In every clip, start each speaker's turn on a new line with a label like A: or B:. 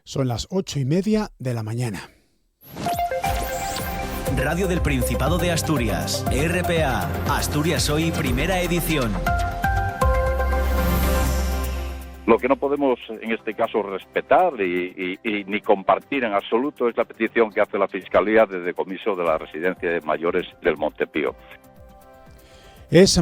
A: Son las 8:30 de la mañana.
B: Radio del Principado de Asturias, RPA, Asturias Hoy, primera edición.
C: Lo que no podemos en este caso respetar y ni compartir en absoluto es la petición que hace la Fiscalía de decomiso de la residencia de mayores del Montepío.
A: Es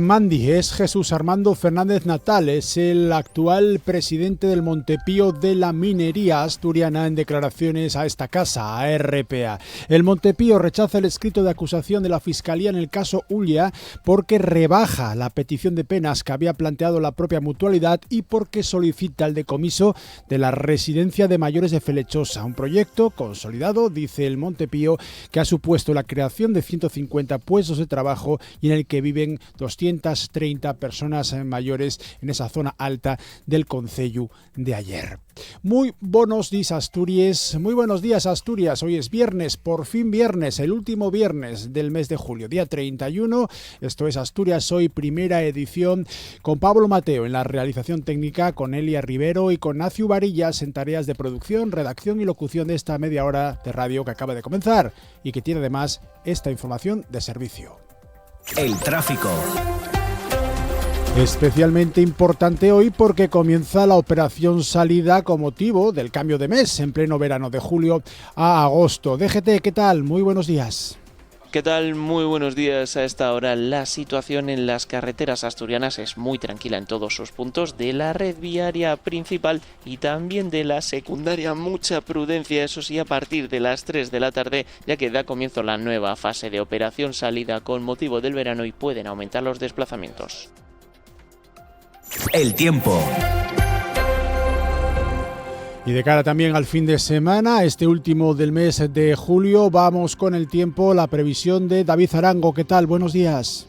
A: Jesús Armando Fernández Natal, es el actual presidente del Montepío de la minería asturiana en declaraciones a esta casa, a RPA. El Montepío rechaza el escrito de acusación de la Fiscalía en el caso Ulla porque rebaja la petición de penas que había planteado la propia mutualidad y porque solicita el decomiso de la residencia de mayores de Felechosa, un proyecto consolidado, dice el Montepío, que ha supuesto la creación de 150 puestos de trabajo y en el que viven 230 personas mayores en esa zona alta del concello de Aller. Muy buenos días, Asturias. Muy buenos días, Asturias. Hoy es viernes, por fin viernes, el último viernes del mes de julio, día 31. Esto es Asturias Hoy, primera edición, con Pablo Mateo en la realización técnica, con Elia Rivero y con Nacio Varillas en tareas de producción, redacción y locución de esta media hora de radio que acaba de comenzar y que tiene además esta información de servicio.
B: El tráfico.
A: Especialmente importante hoy porque comienza la operación salida con motivo del cambio de mes en pleno verano de julio a agosto. DGT, ¿qué tal? Muy buenos días.
D: ¿Qué tal? Muy buenos días. A esta hora la situación en las carreteras asturianas es muy tranquila en todos sus puntos, de la red viaria principal y también de la secundaria. Mucha prudencia, eso sí, a partir de las 3 de la tarde, ya que da comienzo la nueva fase de operación salida con motivo del verano y pueden aumentar los desplazamientos.
B: El tiempo.
A: Y de cara también al fin de semana, este último del mes de julio, vamos con el tiempo, la previsión de David Arango. ¿Qué tal? Buenos días.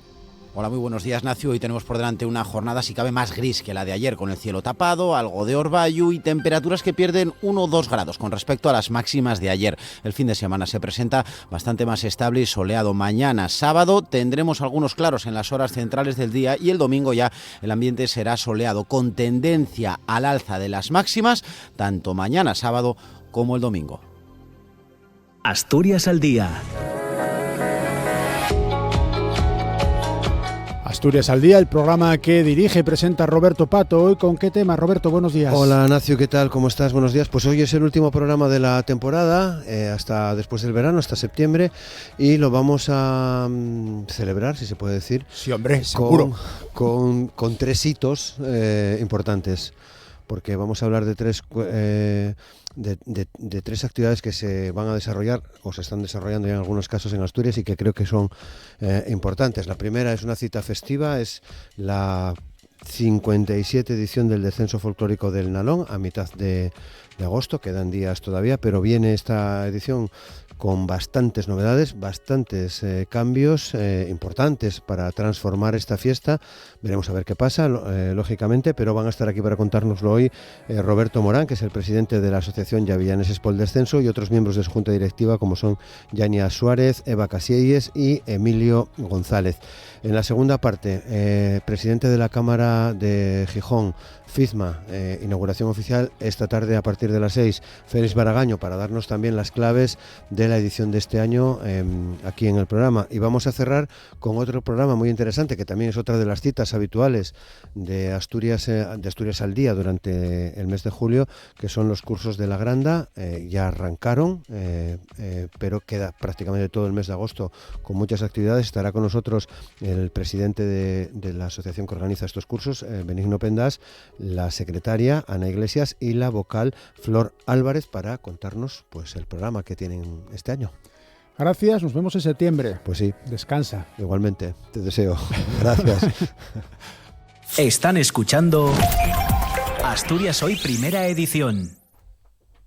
E: Hola, muy buenos días, Nacio. Hoy tenemos por delante una jornada, si cabe, más gris que la de ayer, con el cielo tapado, algo de orvallo y temperaturas que pierden 1 o 2 grados con respecto a las máximas de ayer. El fin de semana se presenta bastante más estable y soleado. Mañana, sábado, tendremos algunos claros en las horas centrales del día y el domingo ya el ambiente será soleado, con tendencia al alza de las máximas, tanto mañana, sábado, como el domingo.
B: Asturias al día.
A: Asturias al día, el programa que dirige y presenta Roberto Pato. Hoy, ¿con qué tema? Roberto, buenos días.
F: Hola, Nacio, ¿qué tal? ¿Cómo estás? Buenos días. Pues hoy es el último programa de la temporada, hasta después del verano, hasta septiembre, y lo vamos a celebrar, si se puede decir.
A: Sí, hombre, seguro.
F: Con 3 hitos importantes, porque vamos a hablar de 3... De 3 actividades que se van a desarrollar o se están desarrollando ya en algunos casos en Asturias y que creo que son importantes. La primera es una cita festiva, es la 57 edición del Descenso Folclórico del Nalón, a mitad de agosto, quedan días todavía, pero viene esta edición con bastantes novedades, bastantes cambios importantes para transformar esta fiesta. Veremos a ver qué pasa, lógicamente, pero van a estar aquí para contárnoslo hoy Roberto Morán, que es el presidente de la Asociación Llavillaneses por el Descenso, y otros miembros de su junta directiva, como son Yania Suárez, Eva Casielles y Emilio González. En la segunda parte, presidente de la Cámara de Gijón, FIZMA, inauguración oficial esta tarde a partir de las 6, Félix Baragaño, para darnos también las claves de la edición de este año aquí en el programa. Y vamos a cerrar con otro programa muy interesante, que también es otra de las citas habituales de Asturias al día durante el mes de julio, que son los cursos de la Granda. Ya arrancaron, pero queda prácticamente todo el mes de agosto con muchas actividades. Estará con nosotros el presidente de la asociación que organiza estos cursos, Benigno Pendas, la secretaria Ana Iglesias y la vocal Flor Álvarez, para contarnos pues el programa que tienen este año.
A: Gracias, nos vemos en septiembre.
F: Pues sí.
A: Descansa.
F: Igualmente, te deseo. Gracias.
B: Están escuchando Asturias Hoy, primera edición.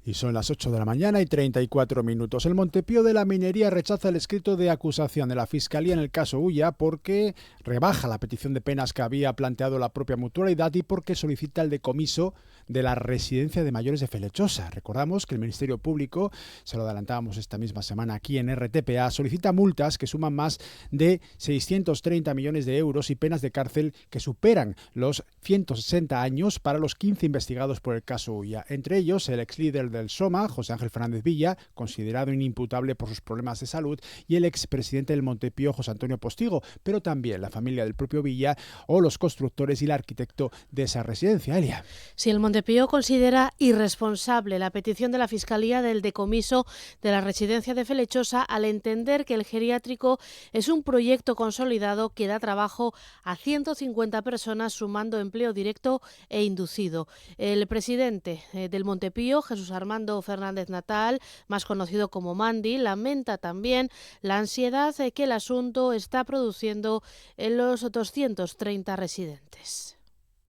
A: Y son las 8 de la mañana y 34 minutos. El Montepío de la minería rechaza el escrito de acusación de la Fiscalía en el caso Ulla porque rebaja la petición de penas que había planteado la propia mutualidad y porque solicita el decomiso de la residencia de mayores de Felechosa. Recordamos que el Ministerio Público, se lo adelantábamos esta misma semana aquí en RTPA, solicita multas que suman más de 630 millones de euros y penas de cárcel que superan los 160 años para los 15 investigados por el caso Ulla. Entre ellos, el ex líder del del SOMA, José Ángel Fernández Villa, considerado inimputable por sus problemas de salud, y el expresidente del Montepío, José Antonio Postigo, pero también la familia del propio Villa o los constructores y el arquitecto de esa residencia. Elia.
G: Si el Montepío considera irresponsable la petición de la Fiscalía del decomiso de la residencia de Felechosa al entender que el geriátrico es un proyecto consolidado que da trabajo a 150 personas, sumando empleo directo e inducido. El presidente del Montepío, Jesús Armando Fernández Natal, más conocido como Mandi, lamenta también la ansiedad que el asunto está produciendo en los 230 residentes.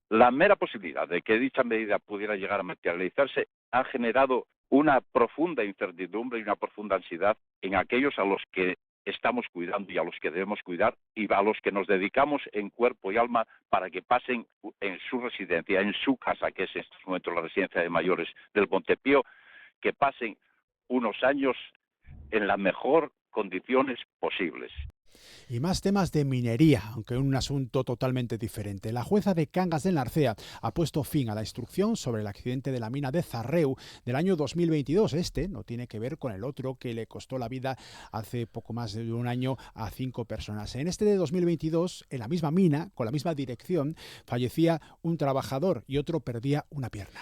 C: La mera posibilidad de que dicha medida pudiera llegar a materializarse ha generado una profunda incertidumbre y una profunda ansiedad en aquellos a los que estamos cuidando y a los que debemos cuidar y a los que nos dedicamos en cuerpo y alma para que pasen en su residencia, en su casa, que es en estos momentos la residencia de mayores del Montepío, que pasen unos años en las mejores condiciones posibles.
A: Y más temas de minería, aunque en un asunto totalmente diferente. La jueza de Cangas del Narcea ha puesto fin a la instrucción sobre el accidente de la mina de Zarreu del año 2022. Este no tiene que ver con el otro que le costó la vida hace poco más de un año a 5 personas. En este de 2022, en la misma mina, con la misma dirección, fallecía un trabajador y otro perdía una pierna.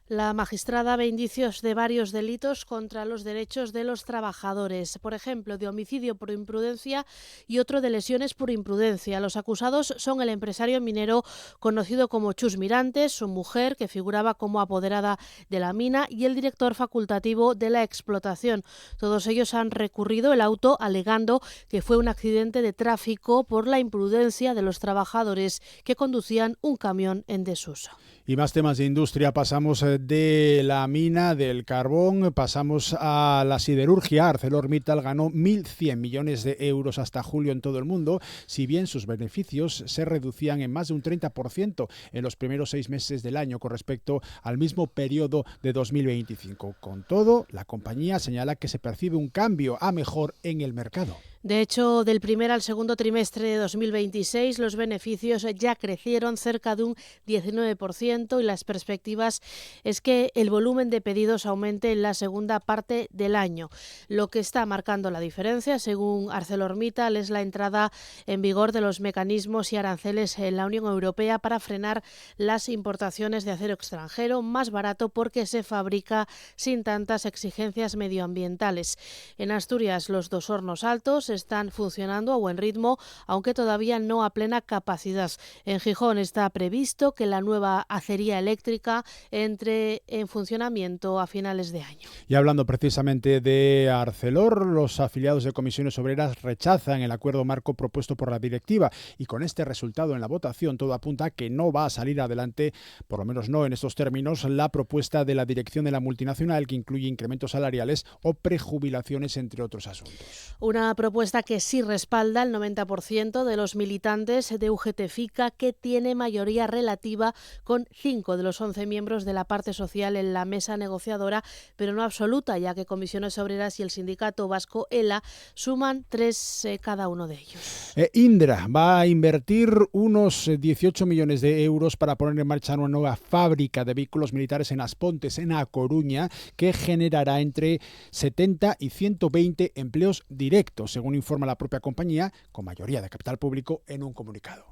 G: La magistrada ve indicios de varios delitos contra los derechos de los trabajadores, por ejemplo, de homicidio por imprudencia y otro de lesiones por imprudencia. Los acusados son el empresario minero conocido como Chus Mirantes, su mujer, que figuraba como apoderada de la mina, y el director facultativo de la explotación. Todos ellos han recurrido el auto alegando que fue un accidente de tráfico por la imprudencia de los trabajadores que conducían un camión en desuso.
A: Y más temas de industria. Pasamos de la mina del carbón, pasamos a la siderurgia. ArcelorMittal ganó 1.100 millones de euros hasta julio en todo el mundo, si bien sus beneficios se reducían en más de un 30% en los primeros 6 meses del año con respecto al mismo periodo de 2025. Con todo, la compañía señala que se percibe un cambio a mejor en el mercado.
G: De hecho, del primer al segundo trimestre de 2026, los beneficios ya crecieron cerca de un 19% y las perspectivas es que el volumen de pedidos aumente en la segunda parte del año. Lo que está marcando la diferencia, según ArcelorMittal, es la entrada en vigor de los mecanismos y aranceles en la Unión Europea para frenar las importaciones de acero extranjero, más barato porque se fabrica sin tantas exigencias medioambientales. En Asturias, los 2 hornos altos están funcionando a buen ritmo, aunque todavía no a plena capacidad. En Gijón está previsto que la nueva acería eléctrica entre en funcionamiento a finales de año.
A: Y hablando precisamente de Arcelor, los afiliados de Comisiones Obreras rechazan el acuerdo marco propuesto por la directiva y con este resultado en la votación todo apunta a que no va a salir adelante, por lo menos no en estos términos, la propuesta de la dirección de la multinacional que incluye incrementos salariales o prejubilaciones, entre otros asuntos.
G: Una propuesta que sí respalda el 90% de los militantes de UGT-FICA, que tiene mayoría relativa con 5 de los 11 miembros de la parte social en la mesa negociadora, pero no absoluta, ya que Comisiones Obreras y el sindicato vasco ELA suman 3 cada uno de ellos.
A: Indra va a invertir unos 18 millones de euros para poner en marcha una nueva fábrica de vehículos militares en Aspontes, en A Coruña, que generará entre 70 y 120 empleos directos, según informa la propia compañía, con mayoría de capital público, en un comunicado.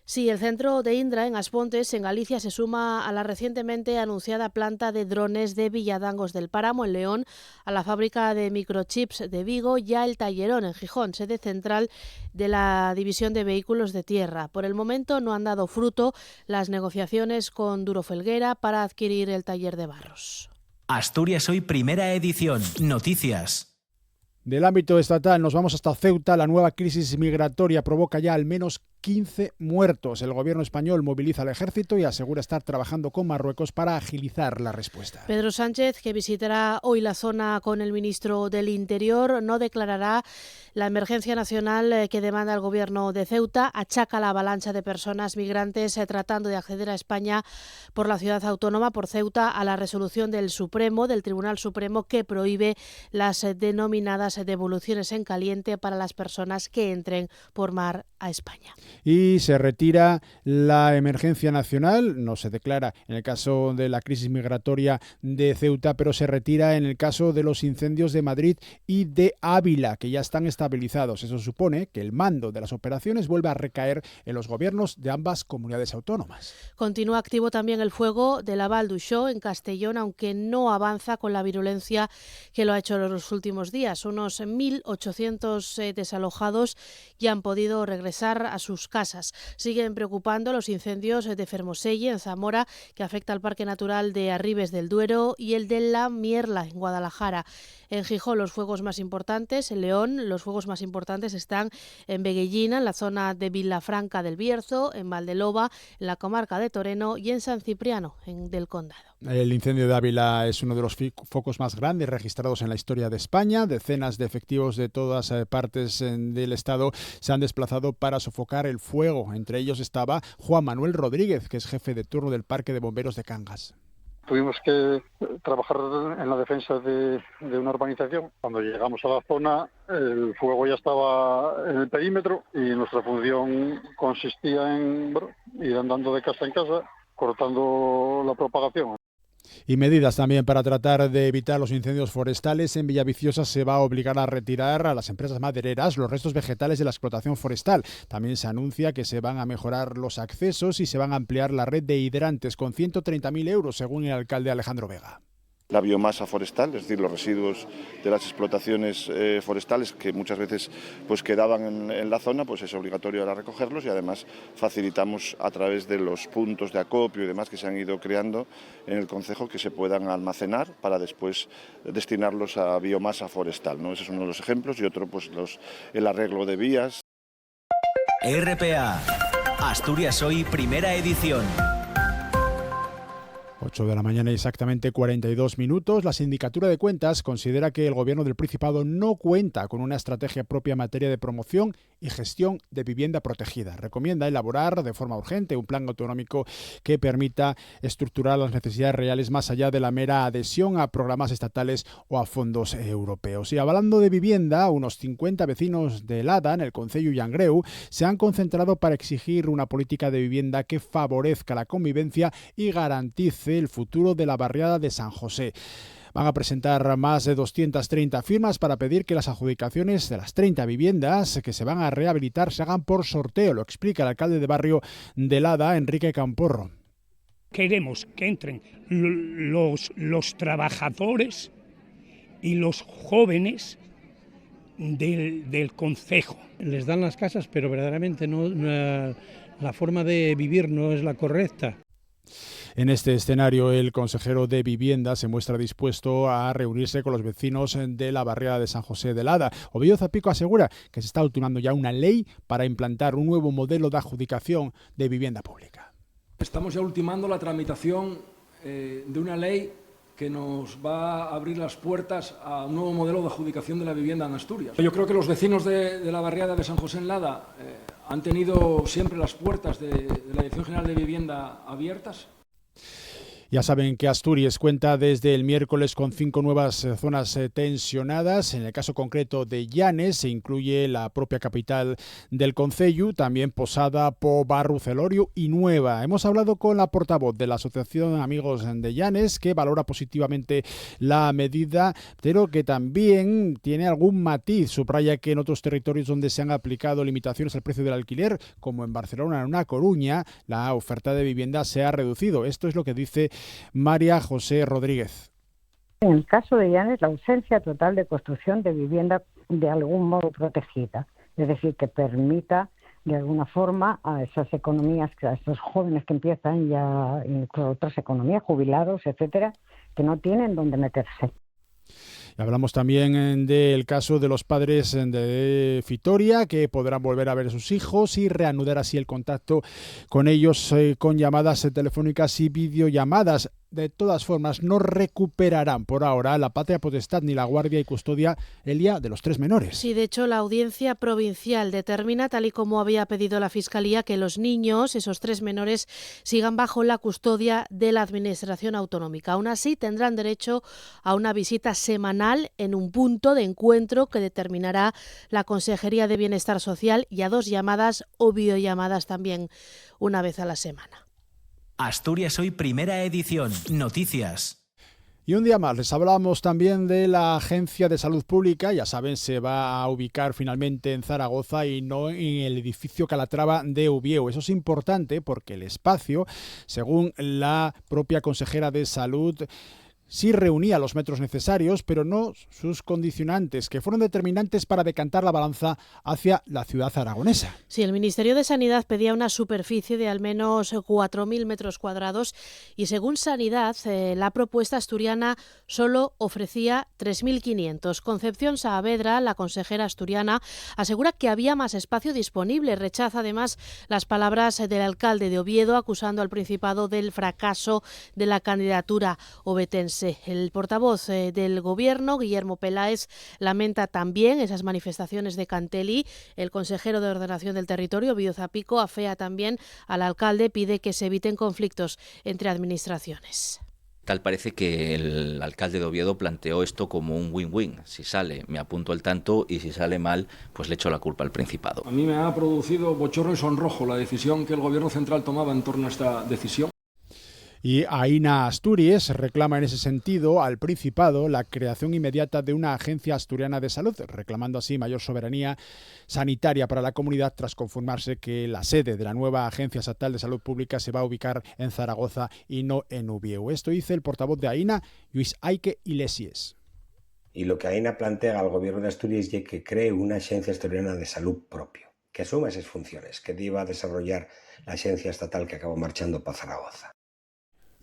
G: Sí, el centro de Indra en Aspontes, en Galicia, se suma a la recientemente anunciada planta de drones de Villadangos del Páramo, en León, a la fábrica de microchips de Vigo y a El Tallerón, en Gijón, sede central de la división de vehículos de tierra. Por el momento no han dado fruto las negociaciones con Duro Felguera para adquirir el taller de Barros.
B: Asturias Hoy, primera edición. Noticias.
A: Del ámbito estatal nos vamos hasta Ceuta. La nueva crisis migratoria provoca ya al menos 15 muertos. El gobierno español moviliza al ejército y asegura estar trabajando con Marruecos para agilizar la respuesta.
G: Pedro Sánchez, que visitará hoy la zona con el ministro del Interior, no declarará la emergencia nacional que demanda el gobierno de Ceuta. Achaca la avalancha de personas migrantes tratando de acceder a España por la ciudad autónoma, por Ceuta, a la resolución del Tribunal Supremo, que prohíbe las denominadas devoluciones en caliente para las personas que entren por mar a España.
A: Y se retira la emergencia nacional, no se declara en el caso de la crisis migratoria de Ceuta, pero se retira en el caso de los incendios de Madrid y de Ávila, que ya están estabilizados. Eso supone que el mando de las operaciones vuelve a recaer en los gobiernos de ambas comunidades autónomas.
G: Continúa activo también el fuego de la Val d'Uixó en Castellón, aunque no avanza con la virulencia que lo ha hecho en los últimos días. Unos 1.800 desalojados ya han podido regresar a sus casas. Siguen preocupando los incendios de Fermoselle, en Zamora, que afecta al Parque Natural de Arribes del Duero, y el de La Mierla, en Guadalajara. En Gijón los fuegos más importantes, en León los fuegos más importantes están en Veguellina, en la zona de Vilafranca del Bierzo, en Valdeloba, en la comarca de Toreno y en San Cipriano, del Condado.
A: El incendio de Ávila es uno de los focos más grandes registrados en la historia de España. Decenas de efectivos de todas partes del Estado se han desplazado para sofocar el fuego. Entre ellos estaba Juan Manuel Rodríguez, que es jefe de turno del Parque de Bomberos de Cangas.
H: Tuvimos que trabajar en la defensa de una urbanización. Cuando llegamos a la zona, el fuego ya estaba en el perímetro y nuestra función consistía en ir andando de casa en casa, cortando la propagación.
A: Y medidas también para tratar de evitar los incendios forestales. En Villaviciosa se va a obligar a retirar a las empresas madereras los restos vegetales de la explotación forestal. También se anuncia que se van a mejorar los accesos y se van a ampliar la red de hidrantes con 130.000 euros, según el alcalde Alejandro Vega.
I: La biomasa forestal, es decir, los residuos de las explotaciones forestales que muchas veces pues quedaban en la zona, pues es obligatorio ahora recogerlos, y además facilitamos a través de los puntos de acopio y demás que se han ido creando en el concejo que se puedan almacenar para después destinarlos a biomasa forestal, ¿no? Ese es uno de los ejemplos, y otro pues el arreglo de vías.
B: RPA, Asturias Hoy, primera edición.
A: 8 de la mañana, exactamente 42 minutos. La Sindicatura de Cuentas considera que el Gobierno del Principado no cuenta con una estrategia propia en materia de promoción y gestión de vivienda protegida. Recomienda elaborar de forma urgente un plan autonómico que permita estructurar las necesidades reales más allá de la mera adhesión a programas estatales o a fondos europeos. Y hablando de vivienda, unos 50 vecinos de Lada, en el concello Llangreu, se han concentrado para exigir una política de vivienda que favorezca la convivencia y garantice el futuro de la barriada de San José. Van a presentar más de 230 firmas para pedir que las adjudicaciones de las 30 viviendas que se van a rehabilitar se hagan por sorteo, lo explica el alcalde de barrio de Lada, Enrique Camporro.
J: Queremos que entren los trabajadores y los jóvenes del concejo.
K: Les dan las casas, pero verdaderamente la forma de vivir no es la correcta.
A: En este escenario, el consejero de Vivienda se muestra dispuesto a reunirse con los vecinos de la barriada de San José de Lada. Ovidio Zapico asegura que se está ultimando ya una ley para implantar un nuevo modelo de adjudicación de vivienda pública.
L: Estamos ya ultimando la tramitación de una ley que nos va a abrir las puertas a un nuevo modelo de adjudicación de la vivienda en Asturias. Yo creo que los vecinos de la barriada de San José en Lada han tenido siempre las puertas de la Dirección General de Vivienda abiertas.
A: Ya saben que Asturias cuenta desde el miércoles con 5 nuevas zonas tensionadas. En el caso concreto de Llanes se incluye la propia capital del concello, también Posada, Po, Barru, Celorio y Nueva. Hemos hablado con la portavoz de la Asociación Amigos de Llanes, que valora positivamente la medida, pero que también tiene algún matiz. Subraya que en otros territorios donde se han aplicado limitaciones al precio del alquiler, como en Barcelona o en A Coruña, la oferta de vivienda se ha reducido. Esto es lo que dice María José Rodríguez.
M: En el caso de Llanes, la ausencia total de construcción de vivienda de algún modo protegida, es decir, que permita de alguna forma a esas economías, a esos jóvenes que empiezan ya con otras economías, jubilados, etcétera, que no tienen dónde meterse.
A: Hablamos también del caso de los padres de Vitoria, que podrán volver a ver a sus hijos y reanudar así el contacto con ellos con llamadas telefónicas y videollamadas. de todas formas no recuperarán por ahora la patria potestad ni la guardia y custodia, Elia, de los 3 menores.
G: Sí, de hecho, la Audiencia Provincial determina, tal y como había pedido la Fiscalía, que los niños, esos 3 menores, sigan bajo la custodia de la Administración Autonómica. Aún así, tendrán derecho a una visita semanal en un punto de encuentro que determinará la Consejería de Bienestar Social y a 2 llamadas o videollamadas también una vez a la semana.
B: Asturias Hoy, primera edición. Noticias.
A: Y un día más les hablamos también de la Agencia de Salud Pública. Ya saben, se va a ubicar finalmente en Zaragoza y no en el edificio Calatrava de Ubieu. Eso es importante porque el espacio, según la propia consejera de Salud, sí reunía los metros necesarios, pero no sus condicionantes, que fueron determinantes para decantar la balanza hacia la ciudad aragonesa.
G: Sí, el Ministerio de Sanidad pedía una superficie de al menos 4.000 metros cuadrados y según Sanidad, la propuesta asturiana solo ofrecía 3.500. Concepción Saavedra, la consejera asturiana, asegura que había más espacio disponible. Rechaza además las palabras del alcalde de Oviedo, acusando al Principado del fracaso de la candidatura obetense. El portavoz del Gobierno, Guillermo Peláez, lamenta también esas manifestaciones de Canteli. El consejero de Ordenación del Territorio, Ovidio Zapico, afea también al alcalde, pide que se eviten conflictos entre administraciones.
N: Tal parece que el alcalde de Oviedo planteó esto como un win-win. Si sale, me apunto al tanto, y si sale mal, pues le echo la culpa al Principado.
L: A mí me ha producido bochorno y sonrojo la decisión que el Gobierno central tomaba en torno a esta decisión.
A: Y Aina Asturias reclama en ese sentido al Principado la creación inmediata de una agencia asturiana de salud, reclamando así mayor soberanía sanitaria para la comunidad tras confirmarse que la sede de la nueva Agencia Estatal de Salud Pública se va a ubicar en Zaragoza y no en Ubieu. Esto dice el portavoz de Aina, Luis Aike Iglesias.
O: Y lo que Aina plantea al Gobierno de Asturias es que cree una agencia asturiana de salud propio, que asuma esas funciones, que iba a desarrollar la agencia estatal que acabó marchando para Zaragoza.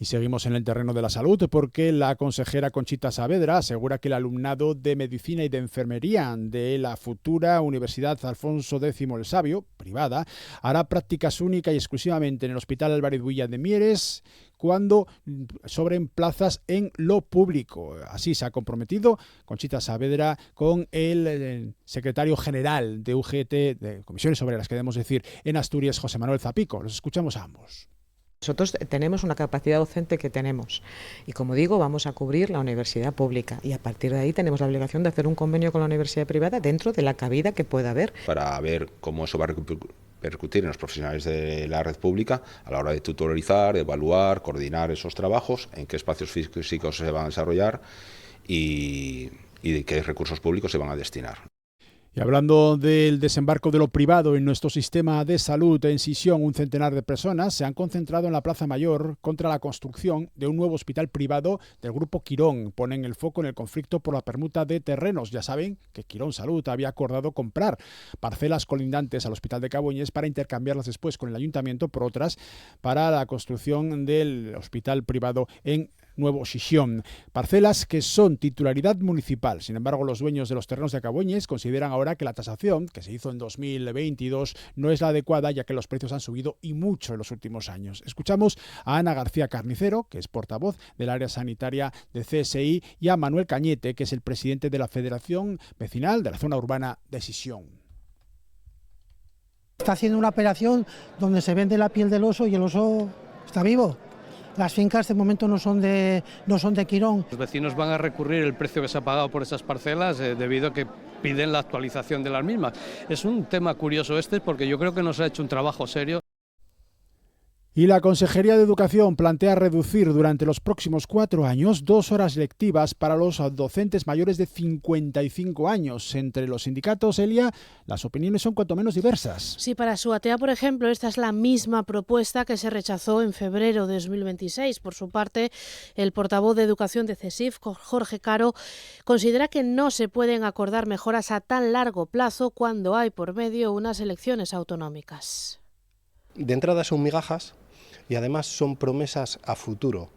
A: Y seguimos en el terreno de la salud porque la consejera Conchita Saavedra asegura que el alumnado de Medicina y de Enfermería de la futura Universidad Alfonso X el Sabio, privada, hará prácticas única y exclusivamente en el Hospital Álvarez Builla de Mieres cuando sobren plazas en lo público. Así se ha comprometido Conchita Saavedra con el secretario general de UGT, de Comisiones Obreras, queremos decir, en Asturias, José Manuel Zapico. Los escuchamos a ambos.
P: Nosotros tenemos una capacidad docente que tenemos y, como digo, vamos a cubrir la universidad pública y a partir de ahí tenemos la obligación de hacer un convenio con la universidad privada dentro de la cabida que pueda haber.
Q: Para ver cómo eso va a repercutir en los profesionales de la red pública a la hora de tutorizar, de evaluar, coordinar esos trabajos, en qué espacios físicos se van a desarrollar y de qué recursos públicos se van a destinar.
A: Y hablando del desembarco de lo privado en nuestro sistema de salud, en Sisión, un centenar de personas se han concentrado en la Plaza Mayor contra la construcción de un nuevo hospital privado del Grupo Quirón. Ponen el foco en el conflicto por la permuta de terrenos. Ya saben que Quirón Salud había acordado comprar parcelas colindantes al Hospital de Caboñes para intercambiarlas después con el Ayuntamiento por otras para la construcción del hospital privado en Nuevo Sisión. Parcelas que son titularidad municipal. Sin embargo, los dueños de los terrenos de Caboñes consideran ahora que la tasación que se hizo en 2022 no es la adecuada, ya que los precios han subido y mucho en los últimos años. Escuchamos a Ana García Carnicero, que es portavoz del área sanitaria de CSI, y a Manuel Cañete, que es el presidente de la Federación Vecinal de la Zona Urbana de Sisión.
R: Está haciendo una operación donde se vende la piel del oso y el oso está vivo. Las fincas de momento no son de Quirón.
S: Los vecinos van a recurrir el precio que se ha pagado por esas parcelas debido a que piden la actualización de las mismas. Es un tema curioso porque yo creo que no se ha hecho un trabajo serio.
A: Y la Consejería de Educación plantea reducir durante los próximos 4 años 2 horas lectivas para los docentes mayores de 55 años. Entre los sindicatos, Elia, las opiniones son cuanto menos diversas.
G: Sí, para Suatea, por ejemplo, esta es la misma propuesta que se rechazó en febrero de 2026. Por su parte, el portavoz de Educación de CESIF, Jorge Caro, considera que no se pueden acordar mejoras a tan largo plazo cuando hay por medio unas elecciones autonómicas.
T: De entrada son migajas y además son promesas a futuro.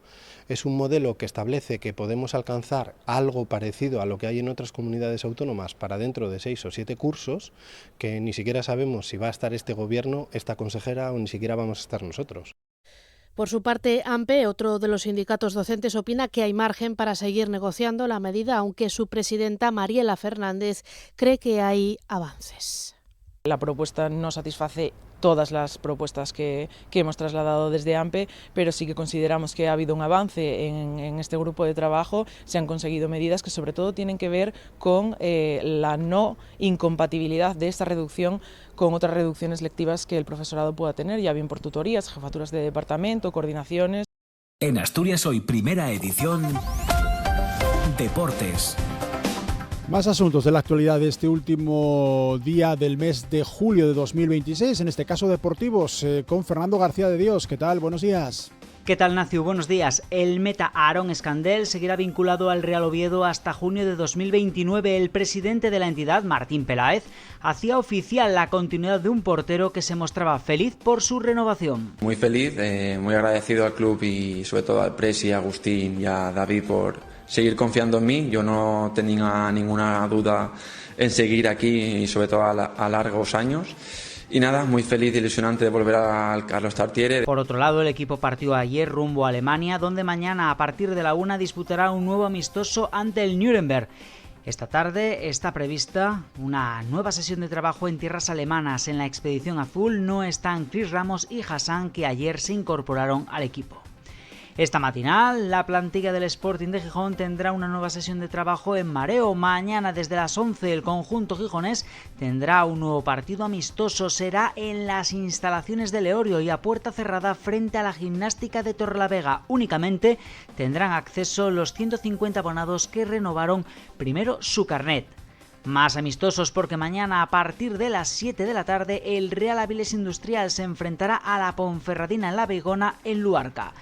T: Es un modelo que establece que podemos alcanzar algo parecido a lo que hay en otras comunidades autónomas para dentro de 6 o 7 cursos, que ni siquiera sabemos si va a estar este gobierno, esta consejera o ni siquiera vamos a estar nosotros.
G: Por su parte, AMPE, otro de los sindicatos docentes, opina que hay margen para seguir negociando la medida, aunque su presidenta, Mariela Fernández, cree que hay avances.
U: La propuesta no satisface todas las propuestas que hemos trasladado desde AMPE, pero sí que consideramos que ha habido un avance en este grupo de trabajo. Se han conseguido medidas que sobre todo tienen que ver con la no incompatibilidad de esta reducción con otras reducciones lectivas que el profesorado pueda tener, ya bien por tutorías, jefaturas de departamento, coordinaciones.
B: En Asturias Hoy, primera edición, Deportes.
A: Más asuntos de la actualidad de este último día del mes de julio de 2026, en este caso deportivos, con Fernando García de Dios. ¿Qué tal? Buenos días.
V: ¿Qué tal, Nacio? Buenos días. El meta Aarón Escandel seguirá vinculado al Real Oviedo hasta junio de 2029. El presidente de la entidad, Martín Peláez, hacía oficial la continuidad de un portero que se mostraba feliz por su renovación.
W: Muy feliz, muy agradecido al club y sobre todo al presi, a Agustín y a David por seguir confiando en mí. Yo no tenía ninguna duda en seguir aquí y sobre todo a largos años. Y nada, muy feliz y ilusionante de volver al Carlos Tartiere.
V: Por otro lado, el equipo partió ayer rumbo a Alemania, donde mañana a partir de la 1 disputará un nuevo amistoso ante el Nuremberg. Esta tarde está prevista una nueva sesión de trabajo en tierras alemanas. En la expedición azul no están Chris Ramos y Hassan, que ayer se incorporaron al equipo. Esta matinal, la plantilla del Sporting de Gijón tendrá una nueva sesión de trabajo en Mareo. Mañana, desde las 11, el conjunto gijonés tendrá un nuevo partido amistoso. Será en las instalaciones de Leorio y a puerta cerrada frente a la Gimnástica de Torrelavega. Únicamente tendrán acceso los 150 abonados que renovaron primero su carnet. Más amistosos porque mañana a partir de las 7 de la tarde el Real Avilés Industrial se enfrentará a la Ponferradina en la Beigona en Luarca.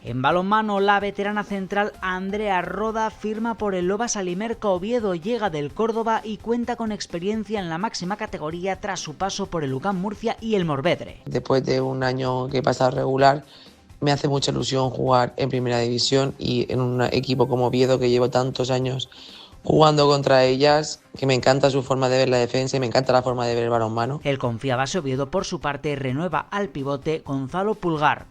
V: En balonmano, la veterana central Andrea Roda firma por el Lobas Alimerca Oviedo, llega del Córdoba y cuenta con experiencia en la máxima categoría tras su paso por el UCAM Murcia y el Morvedre.
X: Después de un año que he pasado regular, me hace mucha ilusión jugar en primera división y en un equipo como Oviedo, que llevo tantos años jugando contra ellas, que me encanta su forma de ver la defensa y me encanta la forma de ver el balonmano.
V: El Confiabase Oviedo, por su parte, renueva al pivote Gonzalo Pulgar.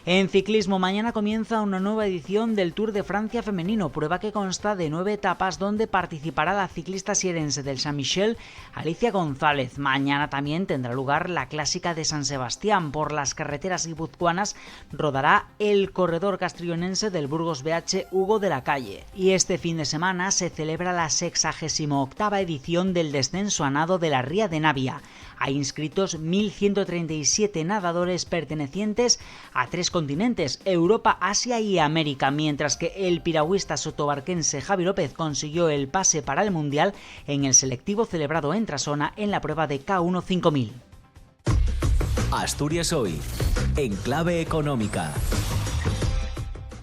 V: En ciclismo, mañana comienza una nueva edición del Tour de Francia femenino, prueba que consta de 9 etapas donde participará la ciclista sierense del Saint-Michel, Alicia González. Mañana también tendrá lugar la clásica de San Sebastián. Por las carreteras guipuzcoanas rodará el corredor castrillonense del Burgos BH, Hugo de la Calle. Y este fin de semana se celebra la 68ª edición del descenso a nado de la Ría de Navia. Hay inscritos 1.137 nadadores pertenecientes a 3 continentes, Europa, Asia y América, mientras que el piragüista sotobarquense Javi López consiguió el pase para el Mundial en el selectivo celebrado en Trasona en la prueba de K1 5000.
B: Asturias Hoy, en clave económica.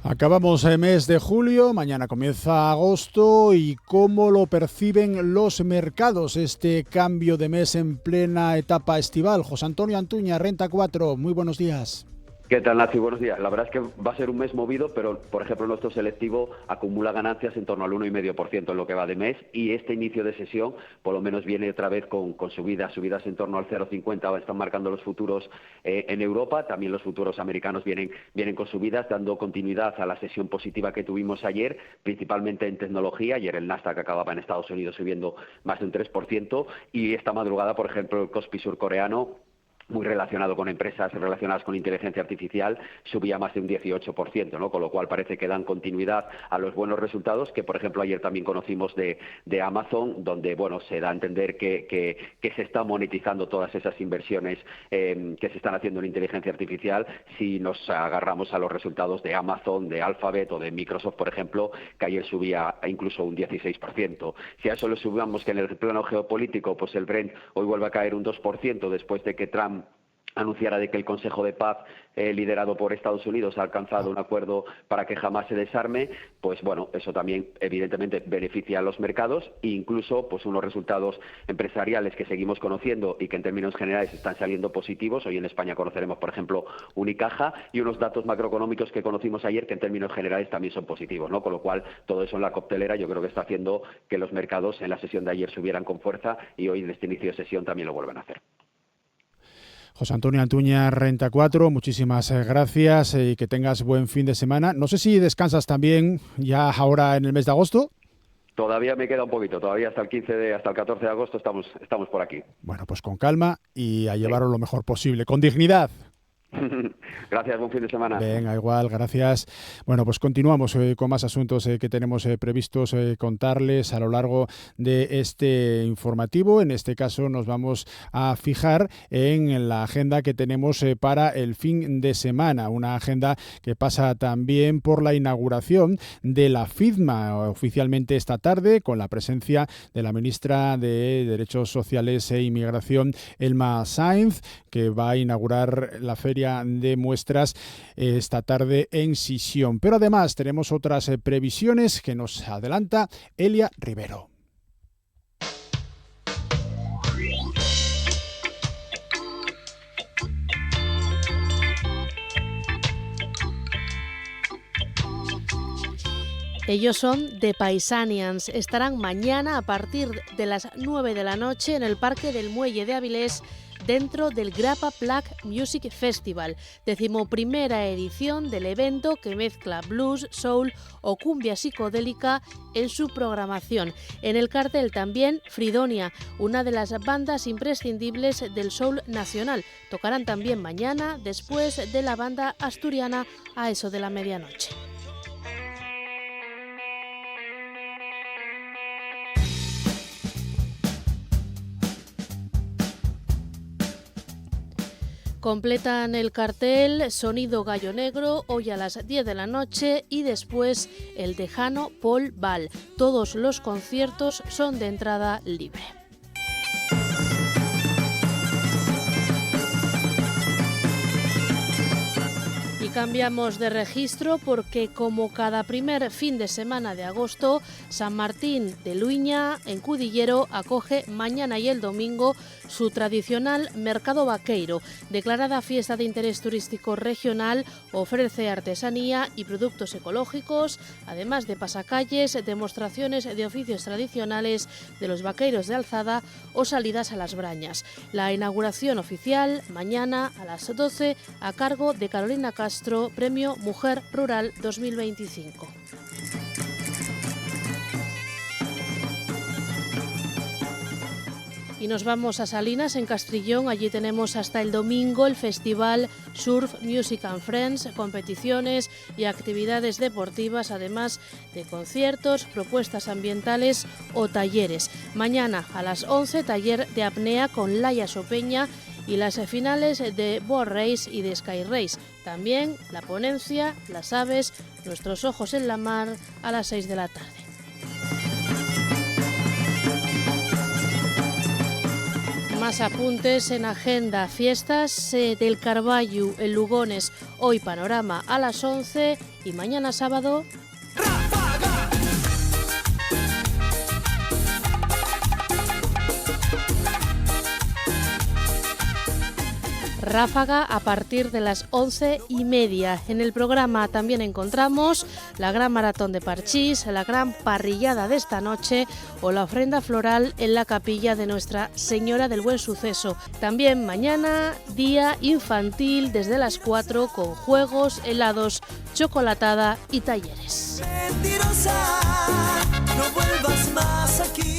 A: Acabamos el mes de julio, mañana comienza agosto. ¿Y cómo lo perciben los mercados este cambio de mes en plena etapa estival? José Antonio Antuña, Renta 4, muy buenos días.
Y: ¿Qué tal, Nacho? Buenos días. La verdad es que va a ser un mes movido, pero, por ejemplo, nuestro selectivo acumula ganancias en torno al 1,5% en lo que va de mes, y este inicio de sesión, por lo menos, viene otra vez con subidas en torno al 0,50, están marcando los futuros en Europa, también los futuros americanos vienen con subidas, dando continuidad a la sesión positiva que tuvimos ayer, principalmente en tecnología. Ayer el Nasdaq acababa en Estados Unidos subiendo más de un 3%, y esta madrugada, por ejemplo, el Kospi surcoreano, muy relacionado con empresas relacionadas con inteligencia artificial, subía más de un 18%, ¿no? Con lo cual parece que dan continuidad a los buenos resultados que, por ejemplo, ayer también conocimos de Amazon, donde, bueno, se da a entender que se están monetizando todas esas inversiones que se están haciendo en inteligencia artificial. Si nos agarramos a los resultados de Amazon, de Alphabet o de Microsoft, por ejemplo, que ayer subía incluso un 16%. Si a eso le subamos que en el plano geopolítico, pues el Brent hoy vuelve a caer un 2% después de que Trump anunciara de que el Consejo de Paz liderado por Estados Unidos ha alcanzado un acuerdo para que jamás se desarme, pues bueno, eso también evidentemente beneficia a los mercados, e incluso pues unos resultados empresariales que seguimos conociendo y que en términos generales están saliendo positivos. Hoy en España conoceremos, por ejemplo, Unicaja, y unos datos macroeconómicos que conocimos ayer que en términos generales también son positivos, ¿no? Con lo cual todo eso en la coctelera yo creo que está haciendo que los mercados en la sesión de ayer subieran con fuerza, y hoy en este inicio de sesión también lo vuelven a hacer.
A: José Antonio Antuña, Renta 4, muchísimas gracias y que tengas buen fin de semana. No sé si descansas también ya ahora en el mes de agosto.
Y: Todavía me queda un poquito, todavía hasta el 14 de agosto estamos por aquí.
A: Bueno, pues con calma y a llevarlo lo mejor posible, con dignidad.
Y: Gracias, buen fin de semana.
A: Venga, igual, gracias. Bueno, pues continuamos con más asuntos que tenemos previstos contarles a lo largo de este informativo. En este caso nos vamos a fijar en la agenda que tenemos para el fin de semana, una agenda que pasa también por la inauguración de la FIDMA oficialmente esta tarde, con la presencia de la ministra de Derechos Sociales e Inmigración, Elma Sainz, que va a inaugurar la feria de muestras esta tarde en Sisión. Pero además tenemos otras previsiones que nos adelanta Elia Rivero.
G: Ellos son The Paisanians. Estarán mañana a partir de las 9 de la noche en el Parque del Muelle de Avilés, dentro del Grappa Black Music Festival, 11ª edición del evento que mezcla blues, soul o cumbia psicodélica en su programación. En el cartel también Fridonia, una de las bandas imprescindibles del soul nacional. Tocarán también mañana, después de la banda asturiana, a eso de la medianoche. Completan el cartel Sonido Gallo Negro, hoy a las 10 de la noche, y después el tejano Paul Val. Todos los conciertos son de entrada libre. Cambiamos de registro porque, como cada primer fin de semana de agosto, San Martín de Luiña, en Cudillero, acoge mañana y el domingo su tradicional Mercado Vaqueiro. Declarada fiesta de interés turístico regional, ofrece artesanía y productos ecológicos, además de pasacalles, demostraciones de oficios tradicionales de los vaqueiros de alzada o salidas a las brañas. La inauguración oficial mañana a las 12 a cargo de Carolina Castro, Premio Mujer Rural 2025. Y nos vamos a Salinas, en Castrillón. Allí tenemos hasta el domingo el festival Surf Music and Friends, competiciones y actividades deportivas, además de conciertos, propuestas ambientales o talleres. Mañana a las 11, taller de apnea con Laia Sopeña y las finales de Boat Race y de Sky Race. También la ponencia Las aves, nuestros ojos en la mar, a las 6 de la tarde. Más apuntes en agenda. Fiestas del Carballo en Lugones. Hoy panorama a las 11 y mañana sábado... Ráfaga a partir de las 11:30. En el programa también encontramos la gran maratón de Parchís, la gran parrillada de esta noche o la ofrenda floral en la capilla de Nuestra Señora del Buen Suceso. También mañana, día infantil desde las 4 con juegos, helados, chocolatada y talleres. Mentirosa, no vuelvas más aquí.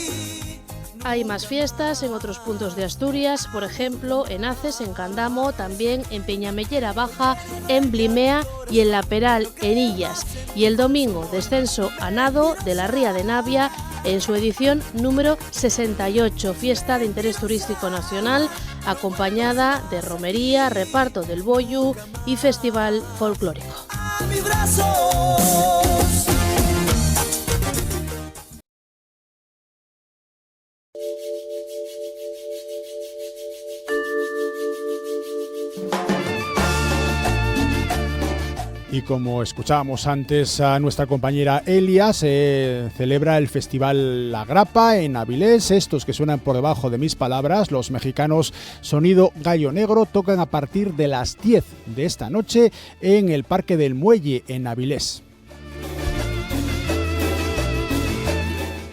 G: Hay más fiestas en otros puntos de Asturias, por ejemplo en Aces, en Candamo, también en Peñamellera Baja, en Blimea y en La Peral, en Illas. Y el domingo, descenso a nado de la Ría de Navia en su edición número 68, fiesta de interés turístico nacional, acompañada de romería, reparto del bollu y festival folclórico.
A: Y como escuchábamos antes a nuestra compañera Elia, se celebra el Festival La Grappa en Avilés. Estos que suenan por debajo de mis palabras, los mexicanos Sonido Gallo Negro, tocan a partir de las 10 de esta noche en el Parque del Muelle en Avilés.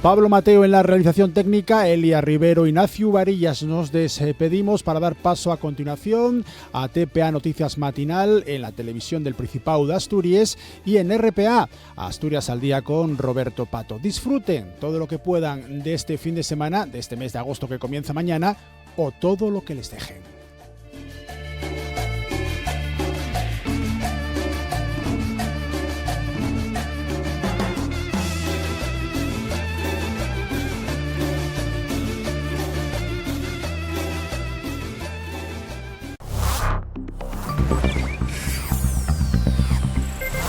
A: Pablo Mateo en la realización técnica, Elia Rivero y Ignacio Varillas. Nos despedimos para dar paso a continuación a TPA Noticias Matinal en la televisión del Principado de Asturias y en RPA, Asturias al Día con Roberto Pato. Disfruten todo lo que puedan de este fin de semana, de este mes de agosto que comienza mañana, o todo lo que les dejen.